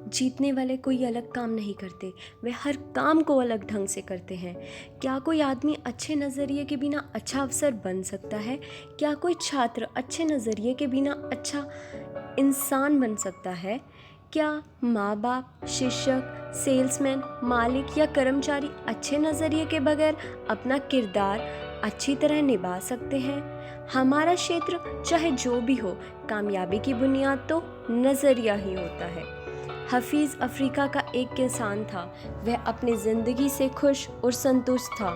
जीतने वाले कोई अलग काम नहीं करते, वे हर काम को अलग ढंग से करते हैं। क्या कोई आदमी अच्छे नज़रिए के बिना अच्छा अफसर बन सकता है? क्या कोई छात्र अच्छे नज़रिए के बिना अच्छा इंसान बन सकता है? क्या माँ बाप, शिक्षक, सेल्समैन, मालिक या कर्मचारी अच्छे नज़रिए के बगैर अपना किरदार अच्छी तरह निभा सकते हैं? हमारा क्षेत्र चाहे जो भी हो, कामयाबी की बुनियाद तो नज़रिया ही होता है। हफीज़ अफ्रीका का एक किसान था। वह अपनी ज़िंदगी से खुश और संतुष्ट था।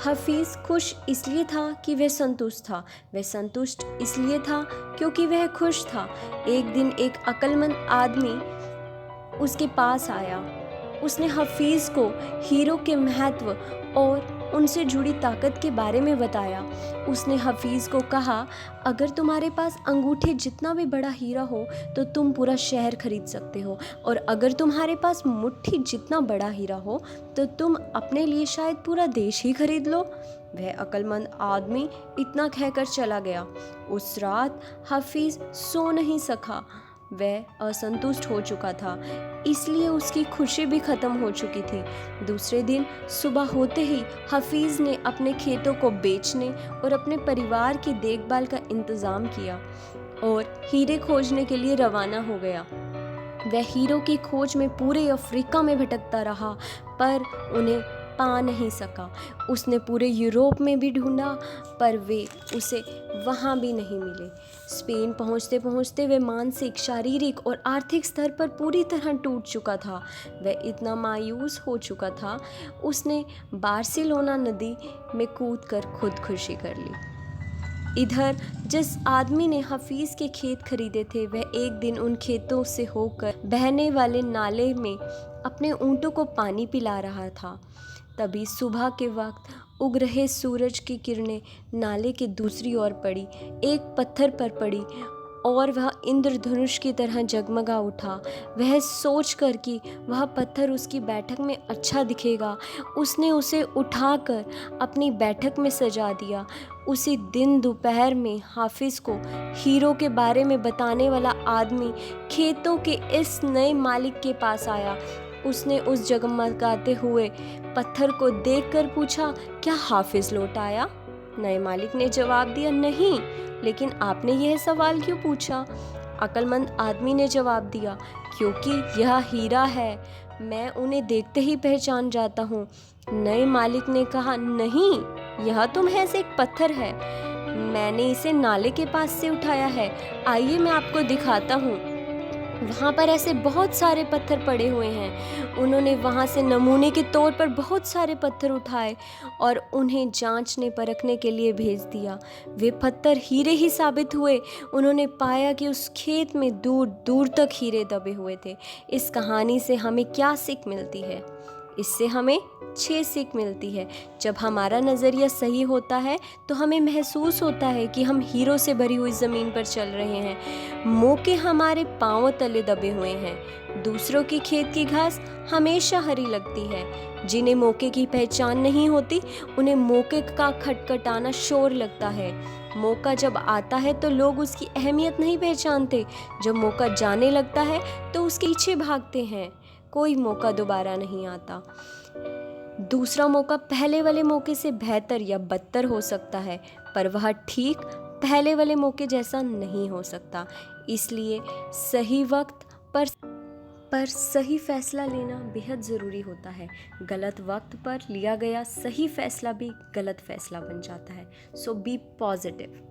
हफीज़ खुश इसलिए था कि वह संतुष्ट था। वह संतुष्ट इसलिए था क्योंकि वह खुश था। एक दिन एक अक्लमंद आदमी उसके पास आया। उसने हफीज़ को हीरो के महत्व और उनसे जुड़ी ताकत के बारे में बताया। उसने हफीज़ को कहा, अगर तुम्हारे पास अंगूठे जितना भी बड़ा हीरा हो तो तुम पूरा शहर खरीद सकते हो, और अगर तुम्हारे पास मुट्ठी जितना बड़ा हीरा हो तो तुम अपने लिए शायद पूरा देश ही खरीद लो। वह अक्लमंद आदमी इतना कहकर चला गया। उस रात हफीज़ सो नहीं सका। वह असंतुष्ट हो चुका था, इसलिए उसकी खुशी भी ख़त्म हो चुकी थी। दूसरे दिन सुबह होते ही हफीज़ ने अपने खेतों को बेचने और अपने परिवार की देखभाल का इंतज़ाम किया और हीरे खोजने के लिए रवाना हो गया। वह हीरो की खोज में पूरे अफ्रीका में भटकता रहा, पर उन्हें पा नहीं सका। उसने पूरे यूरोप में भी ढूंढा, पर वे उसे वहाँ भी नहीं मिले। स्पेन पहुँचते पहुँचते वह मानसिक, शारीरिक और आर्थिक स्तर पर पूरी तरह टूट चुका था। वह इतना मायूस हो चुका था, उसने बार्सिलोना नदी में कूदकर खुदकुशी कर ली। इधर जिस आदमी ने हफीज़ के खेत खरीदे थे, वह एक दिन उन खेतों से होकर बहने वाले नाले में अपने ऊँटों को पानी पिला रहा था। तभी सुबह के वक्त उग रहे सूरज की किरणें नाले के दूसरी ओर पड़ी, एक पत्थर पर पड़ी और वह इंद्रधनुष की तरह जगमगा उठा। वह सोच कर कि वह पत्थर उसकी बैठक में अच्छा दिखेगा, उसने उसे उठाकर अपनी बैठक में सजा दिया। उसी दिन दोपहर में हाफिज़ को हीरो के बारे में बताने वाला आदमी खेतों के इस नए मालिक के पास आया। उसने उस जगमगाते हुए पत्थर को देखकर पूछा, क्या हाफिज़ लौट आया? नए मालिक ने जवाब दिया, नहीं, लेकिन आपने यह सवाल क्यों पूछा? अक्लमंद आदमी ने जवाब दिया, क्योंकि यह हीरा है, मैं उन्हें देखते ही पहचान जाता हूँ। नए मालिक ने कहा, नहीं, यह तो महज एक पत्थर है, मैंने इसे नाले के पास से उठाया है, आइए मैं आपको दिखाता हूँ। वहाँ पर ऐसे बहुत सारे पत्थर पड़े हुए हैं। उन्होंने वहाँ से नमूने के तौर पर बहुत सारे पत्थर उठाए और उन्हें जांचने परखने के लिए भेज दिया। वे पत्थर हीरे ही साबित हुए। उन्होंने पाया कि उस खेत में दूर दूर तक हीरे दबे हुए थे। इस कहानी से हमें क्या सीख मिलती है? इससे हमें 6 सीख मिलती है। जब हमारा नज़रिया सही होता है तो हमें महसूस होता है कि हम हीरो से भरी हुई ज़मीन पर चल रहे हैं। मौके हमारे पाँव तले दबे हुए हैं। दूसरों की खेत की घास हमेशा हरी लगती है। जिन्हें मौके की पहचान नहीं होती, उन्हें मौके का खटखटाना शोर लगता है। मौका जब आता है तो लोग उसकी अहमियत नहीं पहचानते। जब मौका जाने लगता है तो उसके पीछे भागते हैं। कोई मौका दोबारा नहीं आता। दूसरा मौका पहले वाले मौके से बेहतर या बदतर हो सकता है, पर वह ठीक पहले वाले मौके जैसा नहीं हो सकता। इसलिए सही वक्त पर सही फैसला लेना बेहद ज़रूरी होता है। गलत वक्त पर लिया गया सही फैसला भी गलत फैसला बन जाता है। सो बी पॉजिटिव।